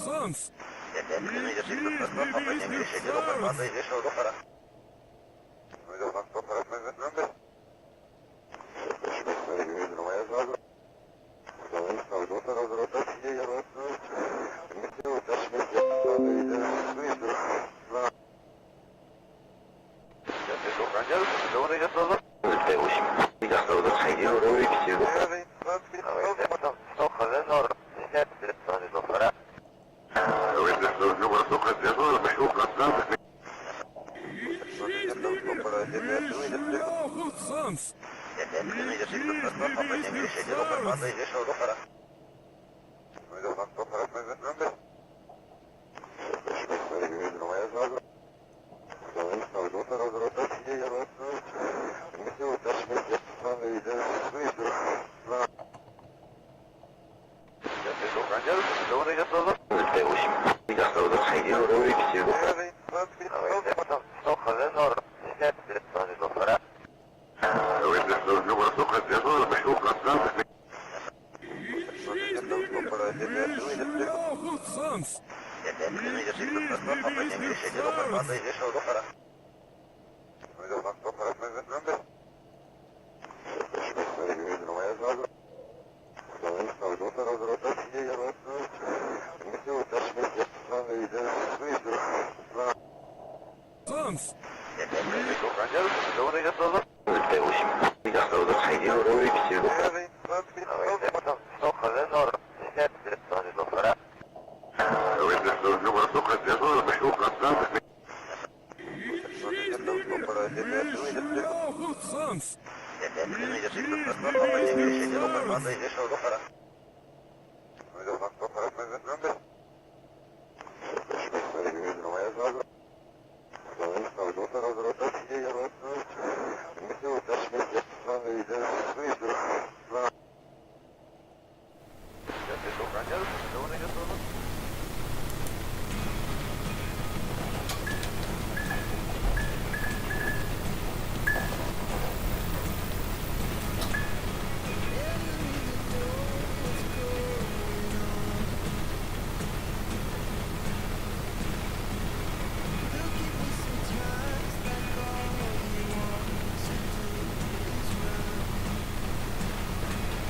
Sans. Sans. Sans. Sans. Sans.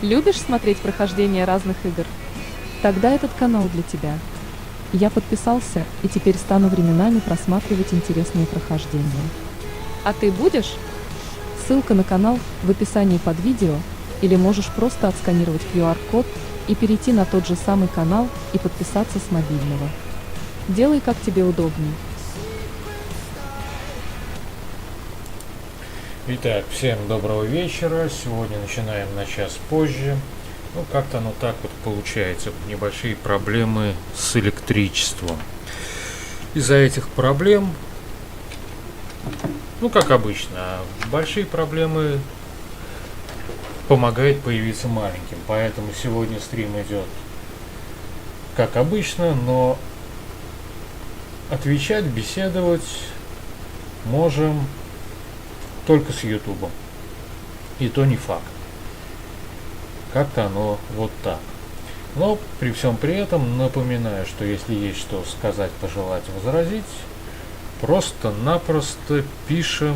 Любишь смотреть прохождение разных игр? Тогда этот канал для тебя. Я подписался и теперь стану временами просматривать интересные прохождения. А ты будешь? Ссылка на канал в описании под видео, или можешь просто отсканировать QR-код и перейти на тот же самый канал и подписаться с мобильного. Делай как тебе удобней. Итак, всем доброго вечера. Сегодня начинаем на час позже. Ну, как-то оно так вот получается. Небольшие проблемы с электричеством. Из-за этих проблем, ну, как обычно, большие проблемы помогают появиться маленьким. Поэтому сегодня стрим идет как обычно, но отвечать, беседовать можем только с Ютубом. И то не факт. Как-то оно вот так. Но при всем при этом напоминаю, что если есть что сказать, пожелать, возразить, просто-напросто пишем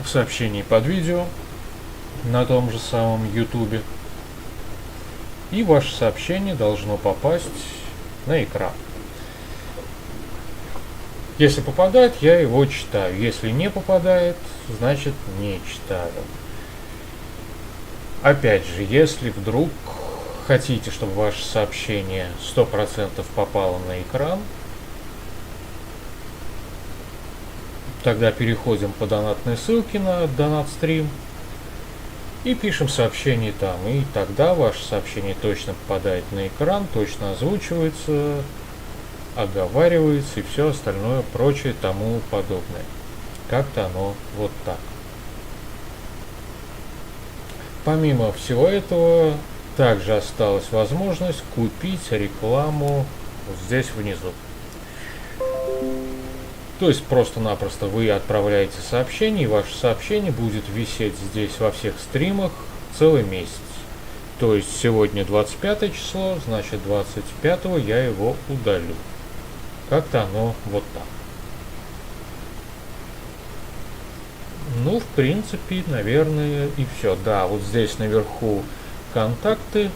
в сообщении под видео на том же самом Ютубе. И ваше сообщение должно попасть на экран. Если попадает, я его читаю. Если не попадает, значит не читаю. Опять же, если вдруг хотите, чтобы ваше сообщение 100% попало на экран, тогда переходим по донатной ссылке на донат-стрим и пишем сообщение там. И тогда ваше сообщение точно попадает на экран, точно озвучивается, оговаривается и все остальное прочее тому подобное. Как-то оно вот так. Помимо всего этого, также осталась возможность купить рекламу вот здесь внизу. То есть просто-напросто вы отправляете сообщение, и ваше сообщение будет висеть здесь во всех стримах целый месяц. То есть сегодня 25 число, значит 25 я его удалю. Как-то оно вот так. Ну, в принципе, наверное, и все. Да, вот здесь наверху контакты.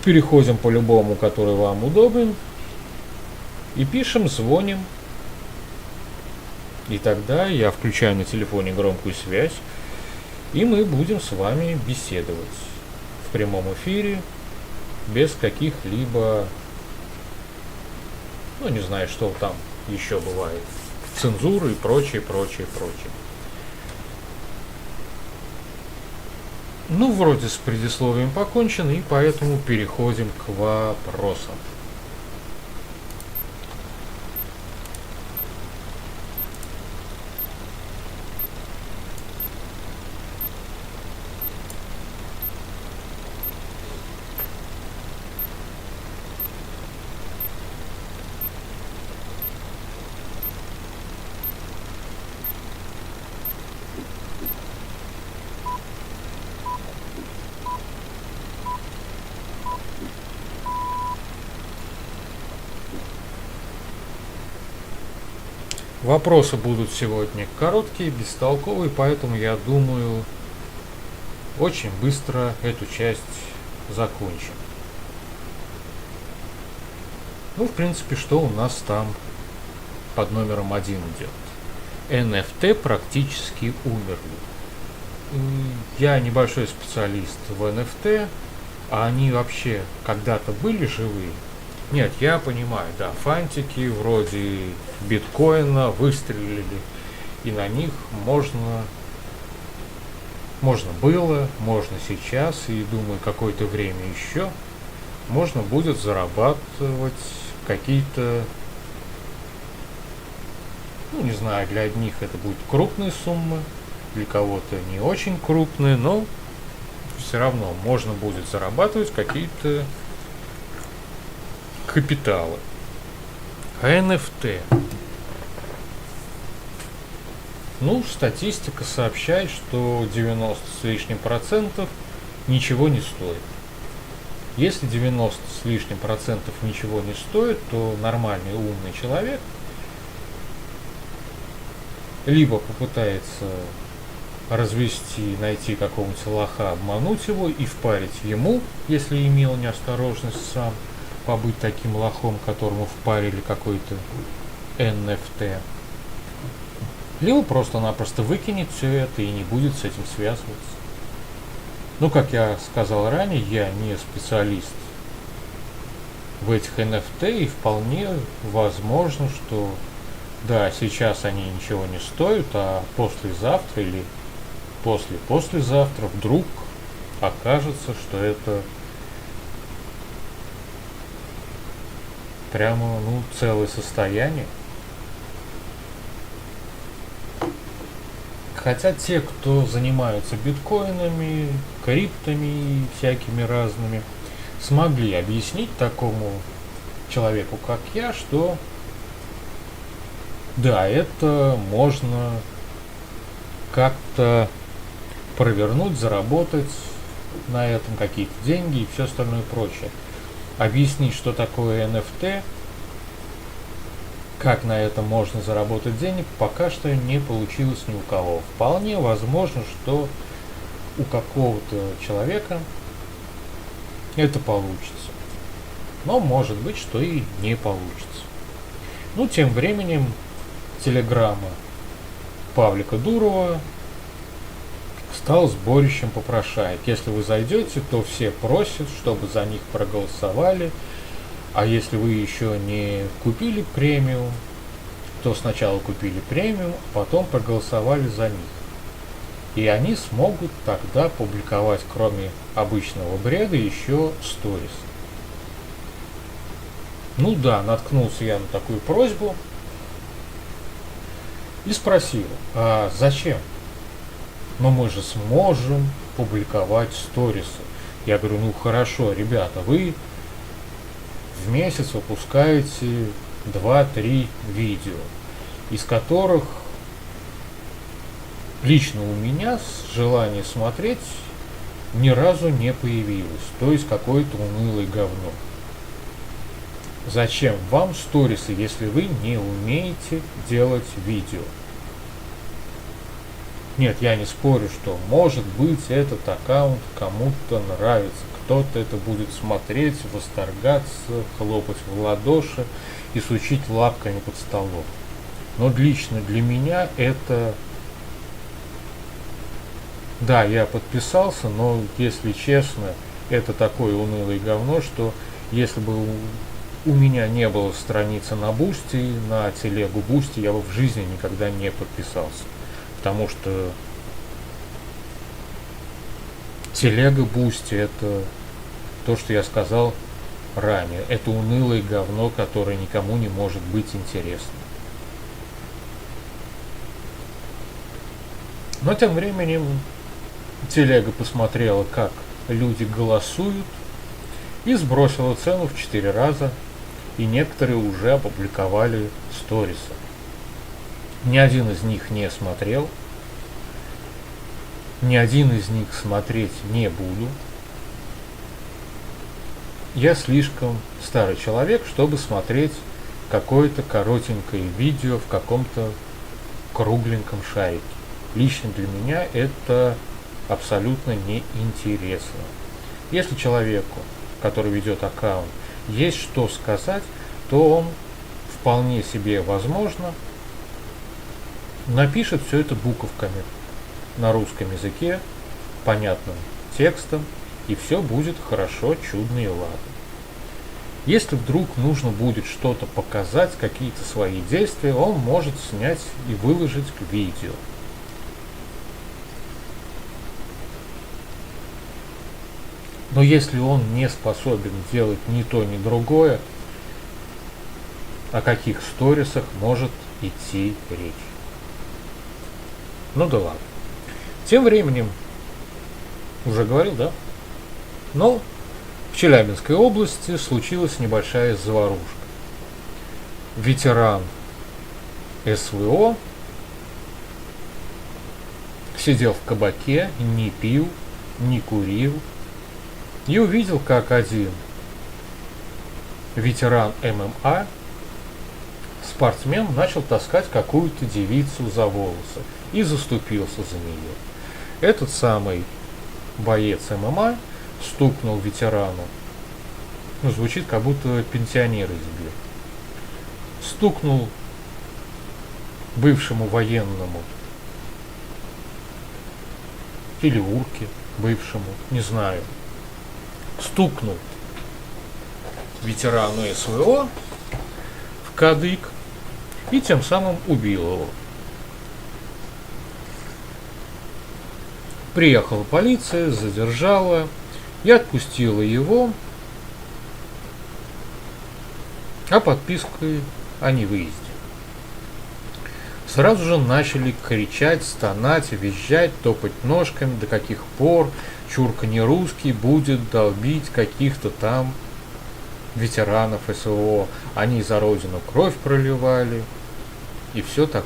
Переходим по любому, который вам удобен. И пишем, звоним. И тогда я включаю на телефоне громкую связь. И мы будем с вами беседовать в прямом эфире. Без каких-либо... Ну, не знаю, что там еще бывает. Цензуры и прочее, прочее, прочее. Ну, вроде с предисловием покончено, и поэтому переходим к вопросам. Вопросы будут сегодня короткие, бестолковые, поэтому я думаю, очень быстро эту часть закончим. Ну, в принципе, что у нас там под номером 1 идет? NFT практически умерли. Я небольшой специалист в NFT, а они вообще когда-то были живые? Нет, я понимаю, да, фантики вроде биткоина выстрелили, и на них можно было, можно сейчас, и думаю, какое-то время еще можно будет зарабатывать какие-то, ну, не знаю, для одних это будет крупные суммы, для кого-то не очень крупные, но все равно можно будет зарабатывать какие-то капиталы. А NFT? Ну, статистика сообщает, что 90 с лишним процентов ничего не стоит. Если 90 с лишним процентов ничего не стоит, то нормальный умный человек либо попытается развести, найти какого-нибудь лоха, обмануть его и впарить ему, если имел неосторожность сам побыть таким лохом, которому впарили какой-то NFT. Либо просто-напросто выкинет все это и не будет с этим связываться. Ну, как я сказал ранее, я не специалист в этих NFT, и вполне возможно, что да, сейчас они ничего не стоят, а послезавтра или послезавтра вдруг окажется, что это прямо, ну, целое состояние. Хотя те, кто занимаются биткоинами, криптами и всякими разными, смогли объяснить такому человеку, как я, что да, это можно как-то провернуть, заработать на этом какие-то деньги и все остальное прочее. Объяснить, что такое NFT, как на этом можно заработать денег, пока что не получилось ни у кого. Вполне возможно, что у какого-то человека это получится. Но может быть, что и не получится. Ну, тем временем, телеграмма Павлика Дурова стал сборищем попрошаек. Если вы зайдете, то все просят, чтобы за них проголосовали. А если вы еще не купили премиум, то сначала купили премиум, а потом проголосовали за них. И они смогут тогда публиковать, кроме обычного бреда, еще сторис. Ну да, наткнулся я на такую просьбу и спросил, а зачем? Но мы же сможем публиковать сторисы. Я говорю, ну хорошо, ребята, вы в месяц выпускаете 2-3 видео, из которых лично у меня желание смотреть ни разу не появилось, то есть какое-то унылое говно. Зачем вам сторисы, если вы не умеете делать видео? Нет, я не спорю, что может быть этот аккаунт кому-то нравится, кто-то это будет смотреть, восторгаться, хлопать в ладоши и сучить лапками под столом. Но лично для меня это... Да, я подписался, но, если честно, это такое унылое говно, что если бы у меня не было страницы на Бусти, на телегу Бусти, я бы в жизни никогда не подписался. Потому что телега Бусти — это то, что я сказал ранее. Это унылое говно, которое никому не может быть интересно. Но тем временем телега посмотрела, как люди голосуют, и сбросила цену в 4 раза, и некоторые уже опубликовали сторисы. Ни один из них не смотрел, ни один из них смотреть не буду. Я слишком старый человек, чтобы смотреть какое-то коротенькое видео в каком-то кругленьком шарике. Лично для меня это абсолютно неинтересно. Если человеку, который ведет аккаунт, есть что сказать, то он вполне себе возможно напишет все это буковками на русском языке, понятным текстом, и все будет хорошо, чудно и ладно. Если вдруг нужно будет что-то показать, какие-то свои действия, он может снять и выложить к видео. Но если он не способен делать ни то, ни другое, о каких сторисах может идти речь? Ну да ладно. Тем временем, уже говорил, да? Но в Челябинской области случилась небольшая заварушка. Ветеран СВО сидел в кабаке, не пил, не курил, и увидел, как один ветеран ММА, спортсмен, начал таскать какую-то девицу за волосы и заступился за нее. Этот самый боец ММА стукнул ветерану, звучит как будто пенсионера избил, стукнул бывшему военному или урке бывшему, не знаю, стукнул ветерану СВО в кадык и тем самым убил его. Приехала полиция, задержала и отпустила его, а подпиской о невыезде. Сразу же начали кричать, стонать, визжать, топать ножками, до каких пор Чурка не русский будет долбить каких-то там ветеранов СВО. Они за родину кровь проливали и все так,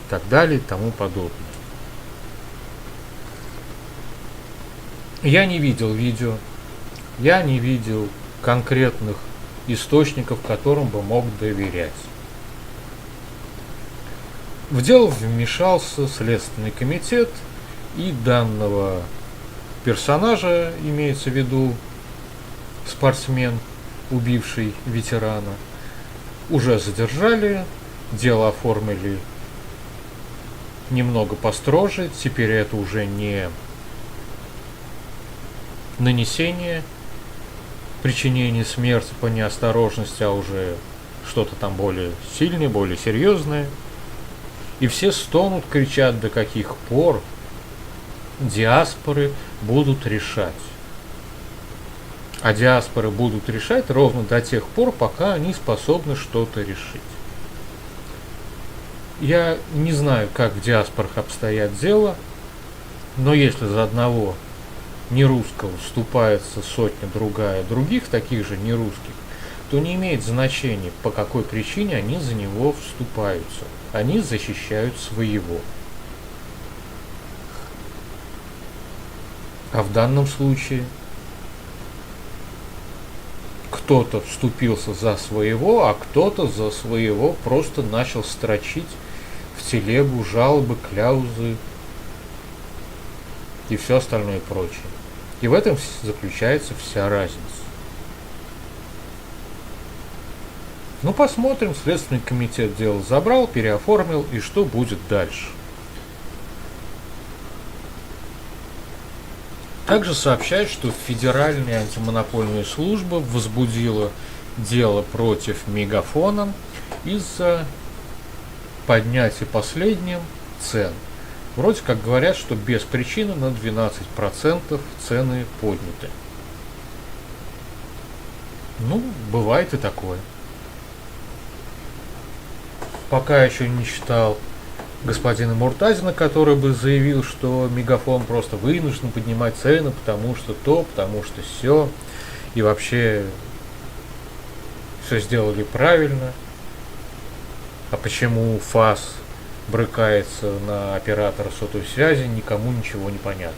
так далее и тому подобное. Я не видел видео, я не видел конкретных источников, которым бы мог доверять. В дело вмешался Следственный комитет, и данного персонажа, имеется в виду спортсмен, убивший ветерана, уже задержали, дело оформили немного построже. Теперь это уже не нанесение, причинение смерти по неосторожности, а уже что-то там более сильное, более серьезное. И все стонут, кричат, до каких пор диаспоры будут решать. А диаспоры будут решать ровно до тех пор, пока они способны что-то решить. Я не знаю, как в диаспорах обстоят дела, но если за одного нерусского вступается сотня другая других таких же нерусских, то не имеет значения, по какой причине они за него вступаются. Они защищают своего. А в данном случае кто-то вступился за своего, а кто-то за своего просто начал строчить в телегу жалобы, кляузы и все остальное прочее. И в этом заключается вся разница. Ну, посмотрим, Следственный комитет дело забрал, переоформил, и что будет дальше. Также сообщают, что Федеральная антимонопольная служба возбудила дело против Мегафона из-за поднятия последним цен. Вроде как говорят, что без причины на 12% цены подняты. Ну, бывает и такое. Пока еще не читал господина Муртазина, который бы заявил, что Мегафон просто вынужден поднимать цены, потому что то, потому что сё, и вообще все сделали правильно. А почему ФАС брыкается на оператора сотовой связи, никому ничего не понятно.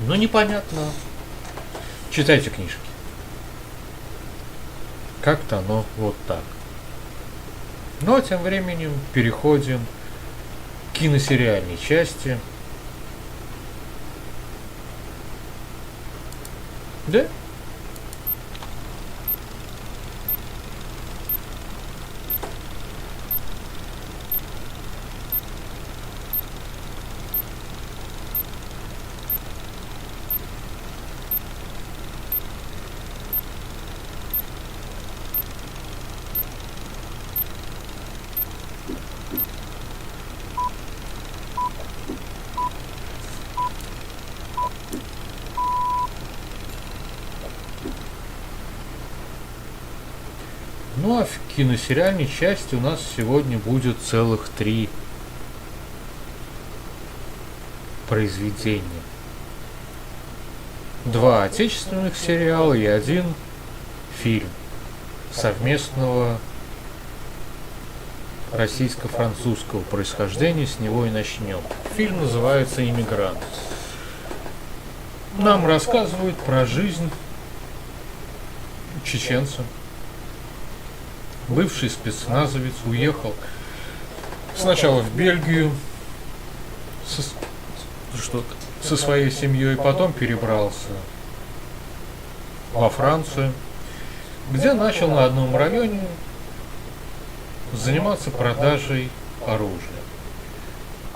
Ну, непонятно. Читайте книжки. Как-то оно вот так. Ну, а тем временем переходим к киносериальной части. Да? Ну а в киносериальной части у нас сегодня будет целых 3 произведения. 2 отечественных сериала и 1 фильм совместного российско-французского происхождения. С него и начнем. Фильм называется «Иммигрант». Нам рассказывают про жизнь чеченца. Бывший спецназовец уехал сначала в Бельгию со своей семьей, потом перебрался во Францию, где начал на одном районе заниматься продажей оружия.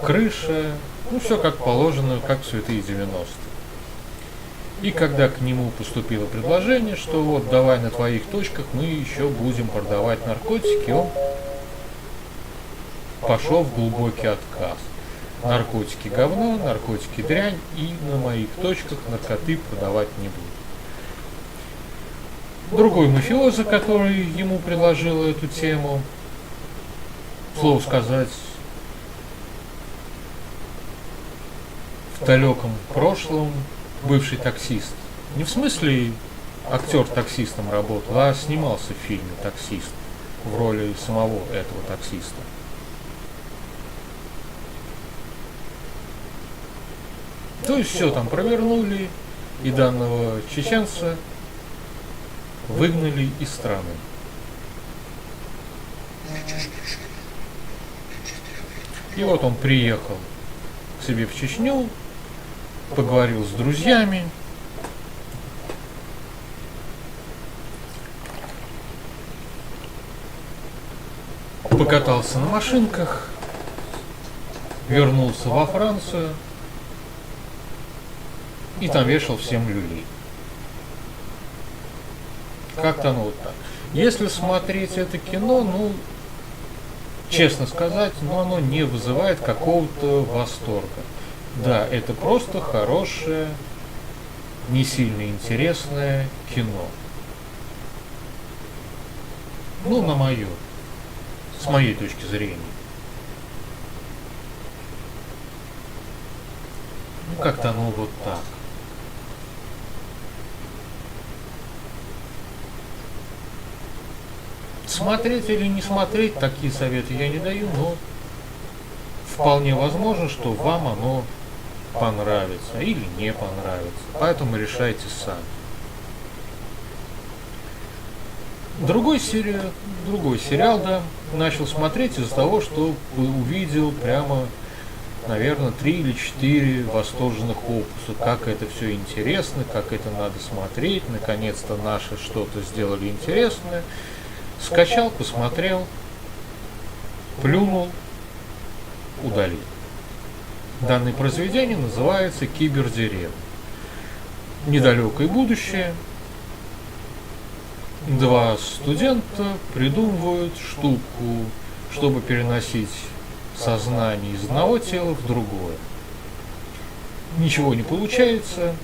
Крыша, ну все как положено, как в святые 90-е. И когда к нему поступило предложение, что вот давай на твоих точках мы еще будем продавать наркотики, он пошел в глубокий отказ. Наркотики говно, наркотики дрянь, и на моих точках наркоты продавать не буду. Другой мафиоза, который ему предложил эту тему, слово сказать, в далеком прошлом бывший таксист. Не в смысле актер таксистом работал, а снимался в фильме «Таксист» в роли самого этого таксиста. То есть все там провернули, и данного чеченца выгнали из страны. И вот он приехал к себе в Чечню, поговорил с друзьями, покатался на машинках, вернулся во Францию и там вешал всем люлей. Как-то оно вот так. Если смотреть это кино, ну, честно сказать, но оно не вызывает какого-то восторга. Да, это просто хорошее, не сильно интересное кино. Ну, с моей точки зрения. Ну, как-то оно вот так. Смотреть или не смотреть, такие советы я не даю, но вполне возможно, что вам оно понравится или не понравится. Поэтому решайте сами. Другой сериал, да, начал смотреть из-за того, что увидел прямо, наверное, 3 или 4 восторженных опуса, как это все интересно, как это надо смотреть, наконец-то наши что-то сделали интересное. Скачал, посмотрел, плюнул, удалил. Данное произведение называется «Кибердеревня». Недалекое будущее. Два студента придумывают штуку, чтобы переносить сознание из одного тела в другое. Ничего не получается,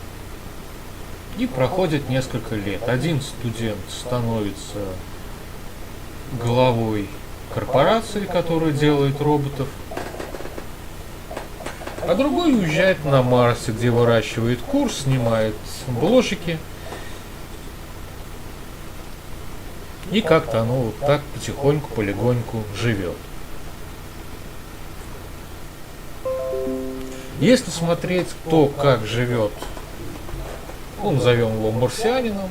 и проходит несколько лет. Один студент становится главой корпорации, которая делает роботов, а другой уезжает на Марс, где выращивает курс, снимает бложики. И как-то оно вот так потихоньку, полегоньку живет. Если смотреть, кто как живет, назовем его марсианином,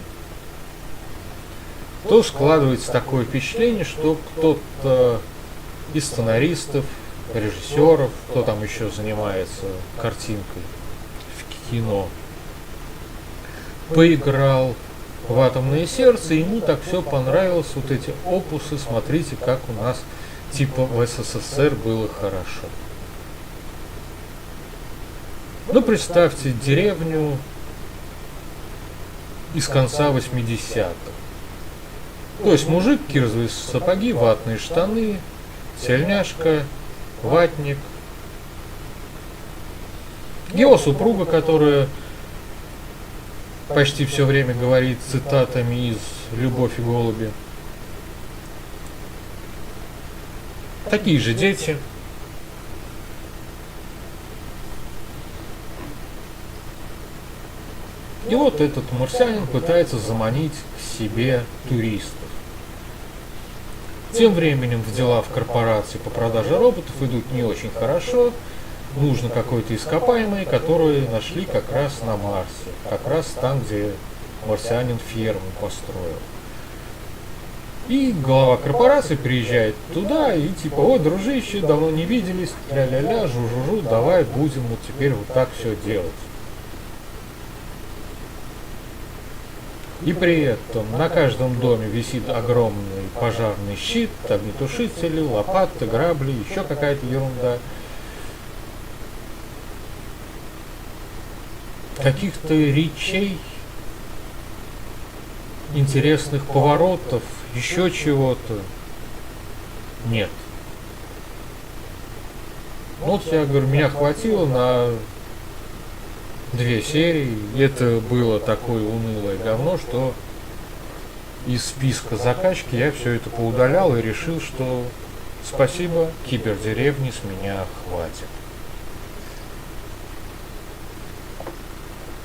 то складывается такое впечатление, что кто-то из сценаристов, режиссеров, кто там еще занимается картинкой в кино, поиграл в «Атомное сердце», и ему так все понравилось, вот эти опусы, смотрите, как у нас типа в СССР было хорошо. Ну, представьте деревню из конца 80-х. То есть мужик, кирзовые сапоги, ватные штаны, тельняшка, ватник. Его супруга, которая почти все время говорит цитатами из «Любовь и голуби». Такие же дети. И вот этот марсианин пытается заманить к себе туристов. Тем временем дела в корпорации по продаже роботов идут не очень хорошо. Нужно какое-то ископаемое, которое нашли как раз на Марсе. Как раз там, где марсианин ферму построил. И глава корпорации приезжает туда и типа: ой, дружище, давно не виделись, ля-ля-ля, жу-жу-жу, давай будем вот теперь вот так все делать. И при этом на каждом доме висит огромный пожарный щит, огнетушители, лопаты, грабли, еще какая-то ерунда. Каких-то речей, интересных поворотов, еще чего-то нет. Вот я говорю, меня хватило на 2 серии. Это было такое унылое говно, что из списка закачки я все это поудалял и решил, что спасибо, кибердеревни, с меня хватит.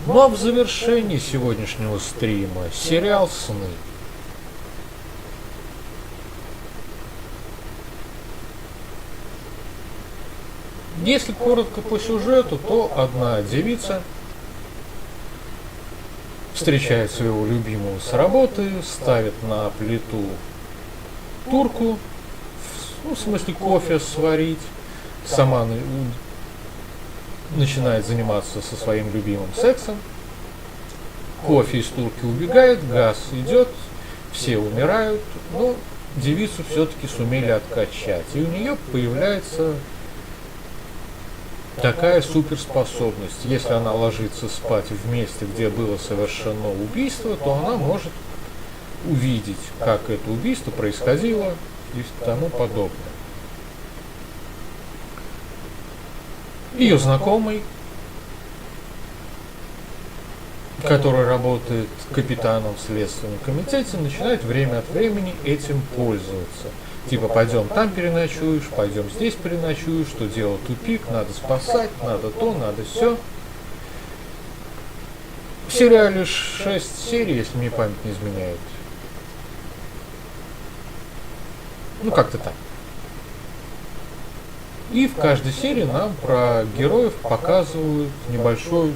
Ну а в завершении сегодняшнего стрима сериал «Сны». Если коротко по сюжету, то одна девица встречает своего любимого с работы, ставит на плиту турку, в смысле кофе сварить, сама начинает заниматься со своим любимым сексом, кофе из турки убегает, газ идет, все умирают, но девицу все-таки сумели откачать, и у нее появляется такая суперспособность. Если она ложится спать в месте, где было совершено убийство, то она может увидеть, как это убийство происходило и тому подобное. Ее знакомый, который работает капитаном в следственном комитете, начинает время от времени этим пользоваться. Типа, пойдем там переночуешь, пойдем здесь переночуешь, что дело тупик, надо спасать, надо то, надо все. В сериале 6 серий, если мне память не изменяет. Ну, как-то так. И в каждой серии нам про героев показывают небольшой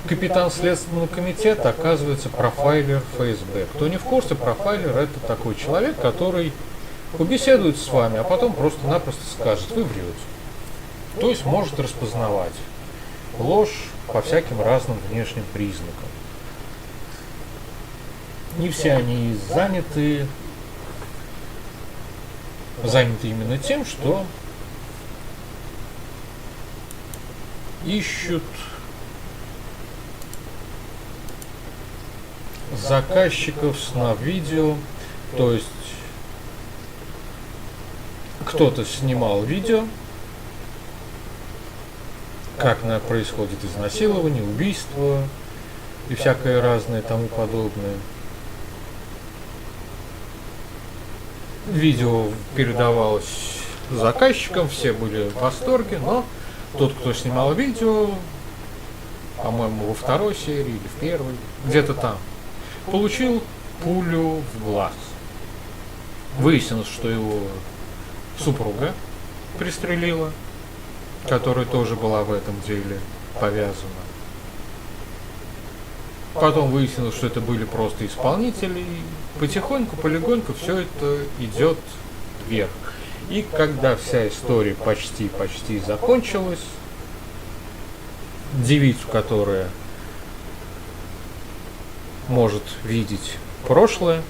капитан Следственного комитета, оказывается, профайлер ФСБ. Кто не в курсе, профайлер — это такой человек, который побеседует с вами, а потом просто-напросто скажет: вы врете. То есть может распознавать ложь по всяким разным внешним признакам. Не все они заняты именно тем, что ищут заказчиков снов-видео, то есть кто-то снимал видео, как происходит изнасилование, убийство и всякое разное тому подобное. Видео передавалось заказчикам, все были в восторге, но тот, кто снимал видео, по-моему, во второй серии или в первой, где-то там, получил пулю в глаз. Выяснилось, что его супруга пристрелила, которая тоже была в этом деле повязана. Потом выяснилось, что это были просто исполнители. И потихоньку, полегоньку все это идет вверх. И когда вся история почти закончилась, девицу, которая может видеть прошлое,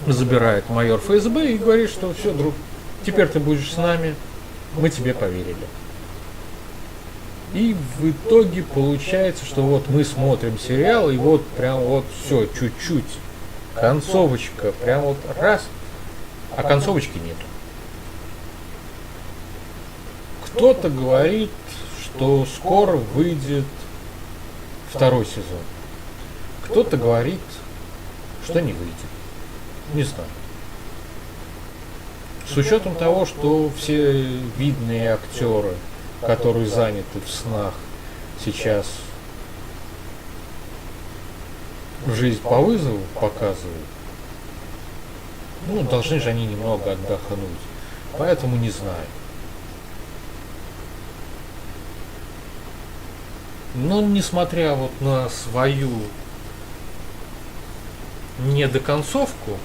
забирает майор ФСБ и говорит, что все, друг, теперь ты будешь с нами, мы тебе поверили. И в итоге получается, что вот мы смотрим сериал, и вот прям вот все, чуть-чуть, концовочка, прям вот раз, а концовочки нету. Кто-то говорит, что скоро выйдет второй сезон. Кто-то говорит, что не выйдет. Не знаю. С учетом того, что все видные актеры, которые заняты в снах, сейчас жизнь по вызову показывают, ну, должны же они немного отдохнуть. Поэтому не знаю. Но несмотря вот на свою недоконцовку,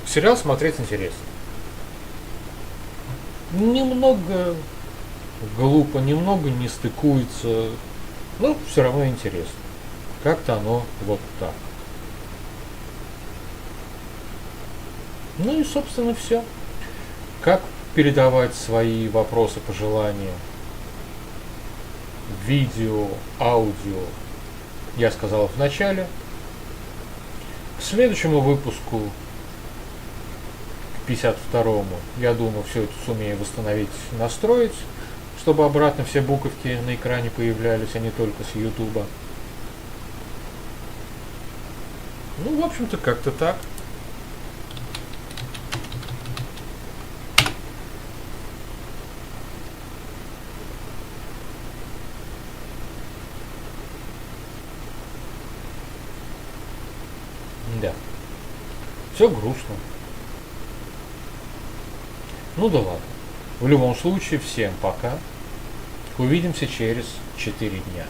сериал смотреть интересно. Немного глупо, немного не стыкуется, но все равно интересно. Как-то оно вот так. Ну и собственно все. Как передавать свои вопросы, пожелания, видео, аудио, я сказал в начале. К следующему выпуску, к 52-му, я думаю, все это сумею восстановить, настроить, чтобы обратно все буковки на экране появлялись, а не только с Ютуба. Ну, в общем-то, как-то так. Да. Все грустно. Ну да ладно. В любом случае, всем пока. Увидимся через 4 дня.